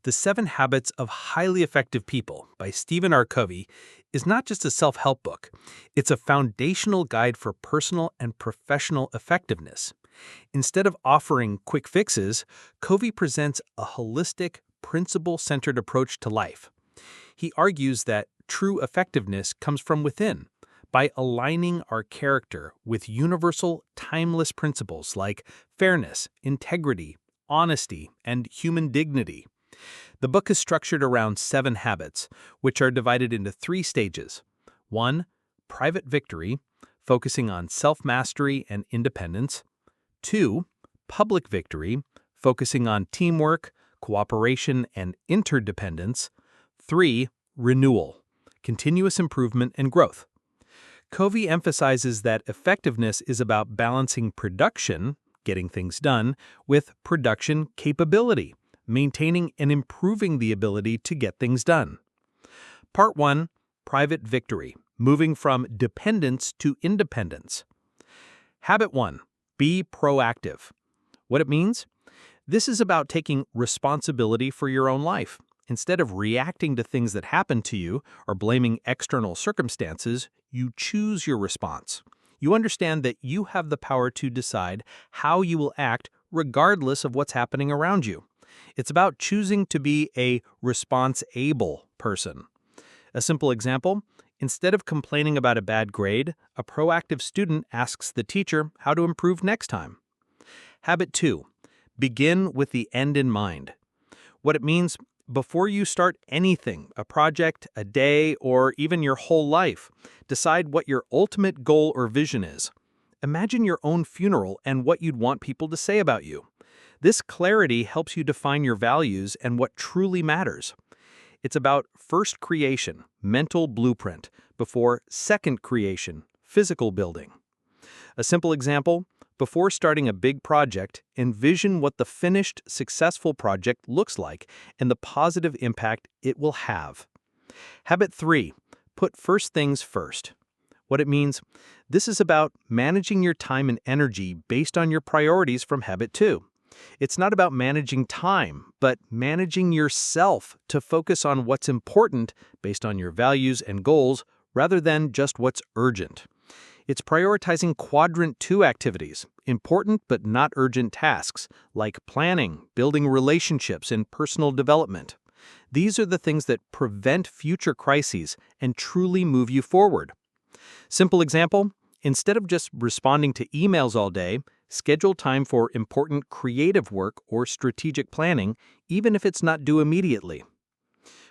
The 7 Habits of Highly Effective People by Stephen R. Covey is not just a self-help book. It's a foundational guide for personal and professional effectiveness. Instead of offering quick fixes, Covey presents a holistic, principle-centered approach to life. He argues that true effectiveness comes from within, by aligning our character with universal, timeless principles like fairness, integrity, honesty, and human dignity. The book is structured around 7 habits, which are divided into 3 stages. 1. Private victory, focusing on self-mastery and independence. 2. Public victory, focusing on teamwork, cooperation, and interdependence. 3. Renewal, continuous improvement and growth. Covey emphasizes that effectiveness is about balancing production, getting things done, with production capability, maintaining and improving the ability to get things done. Part 1. Private victory, moving from dependence to independence. Habit 1. Be proactive. What it means? This is about taking responsibility for your own life. Instead of reacting to things that happen to you or blaming external circumstances, you choose your response. You understand that you have the power to decide how you will act regardless of what's happening around you. It's about choosing to be a response-able person. A simple example, instead of complaining about a bad grade, a proactive student asks the teacher how to improve next time. Habit 2. Begin with the end in mind. What it means, before you start anything, a project, a day, or even your whole life, decide what your ultimate goal or vision is. Imagine your own funeral and what you'd want people to say about you. This clarity helps you define your values and what truly matters. It's about first creation, mental blueprint, before second creation, physical building. A simple example, before starting a big project, envision what the finished, successful project looks like and the positive impact it will have. Habit 3. Put first things first. What it means, this is about managing your time and energy based on your priorities from Habit 2. It's not about managing time, but managing yourself to focus on what's important based on your values and goals rather than just what's urgent. It's prioritizing Quadrant 2 activities, important but not urgent tasks, like planning, building relationships, and personal development. These are the things that prevent future crises and truly move you forward. Simple example, instead of just responding to emails all day, schedule time for important creative work or strategic planning, even if it's not due immediately.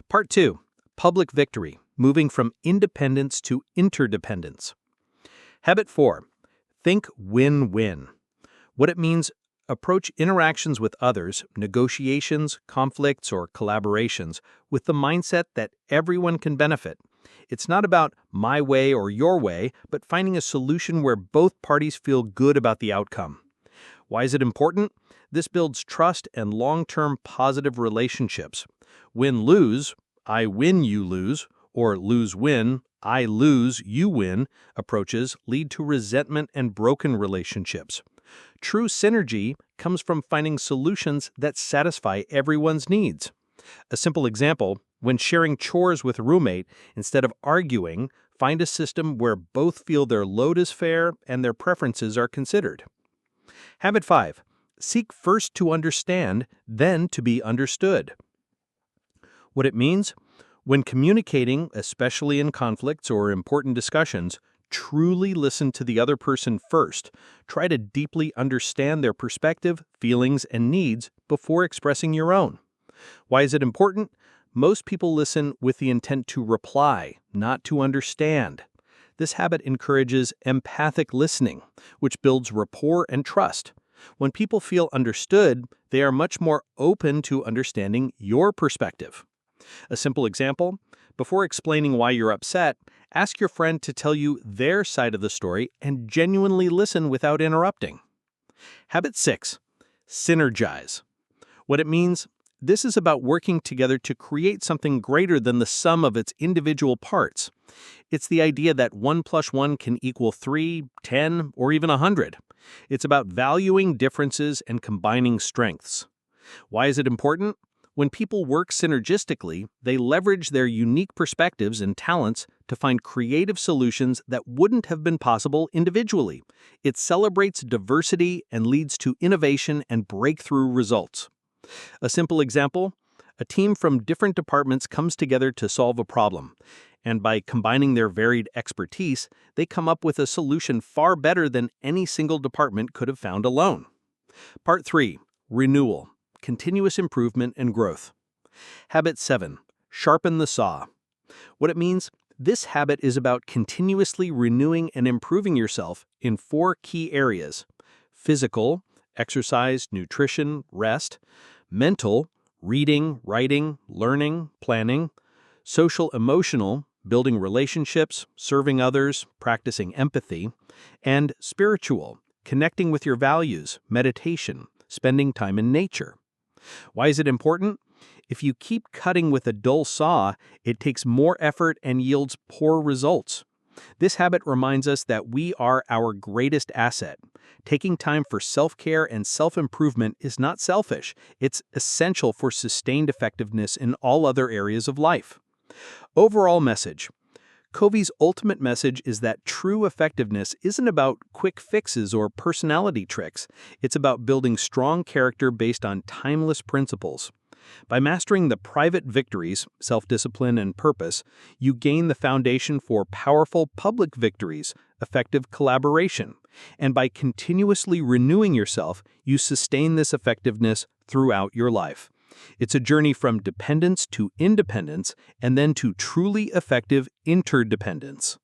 Part 2. Public victory, moving from independence to interdependence. Habit 4. Think win-win. What it means, approach interactions with others, negotiations, conflicts, or collaborations with the mindset that everyone can benefit. It's not about my way or your way, but finding a solution where both parties feel good about the outcome. Why is it important? This builds trust and long-term positive relationships. Win-lose, I win, you lose, or lose-win, I lose, you win, approaches lead to resentment and broken relationships. True synergy comes from finding solutions that satisfy everyone's needs. A simple example, when sharing chores with a roommate, instead of arguing, find a system where both feel their load is fair and their preferences are considered. Habit 5. Seek first to understand, then to be understood. What it means? When communicating, especially in conflicts or important discussions, truly listen to the other person first. Try to deeply understand their perspective, feelings, and needs before expressing your own. Why is it important? Most people listen with the intent to reply, not to understand. This habit encourages empathic listening, which builds rapport and trust. When people feel understood, they are much more open to understanding your perspective. A simple example, before explaining why you're upset, ask your friend to tell you their side of the story and genuinely listen without interrupting. Habit 6. Synergize. What it means, this is about working together to create something greater than the sum of its individual parts. It's the idea that 1 + 1 can equal 3, 10, or even 100. It's about valuing differences and combining strengths. Why is it important? When people work synergistically, they leverage their unique perspectives and talents to find creative solutions that wouldn't have been possible individually. It celebrates diversity and leads to innovation and breakthrough results. A simple example: a team from different departments comes together to solve a problem, and by combining their varied expertise, they come up with a solution far better than any single department could have found alone. Part 3. Renewal. Continuous improvement and growth. Habit 7. Sharpen the saw. What it means: this habit is about continuously renewing and improving yourself in 4 key areas: physical, exercise, nutrition, rest; mental, reading, writing, learning, planning; social emotional, building relationships, serving others, practicing empathy; and spiritual, connecting with your values, meditation, spending time in nature. Why is it important? If you keep cutting with a dull saw, it takes more effort and yields poor results. This habit reminds us that we are our greatest asset. Taking time for self-care and self-improvement is not selfish. It's essential for sustained effectiveness in all other areas of life. Overall message: Covey's ultimate message is that true effectiveness isn't about quick fixes or personality tricks. It's about building strong character based on timeless principles. By mastering the private victories, self-discipline, and purpose, you gain the foundation for powerful public victories, effective collaboration. And by continuously renewing yourself, you sustain this effectiveness throughout your life. It's a journey from dependence to independence, and then to truly effective interdependence.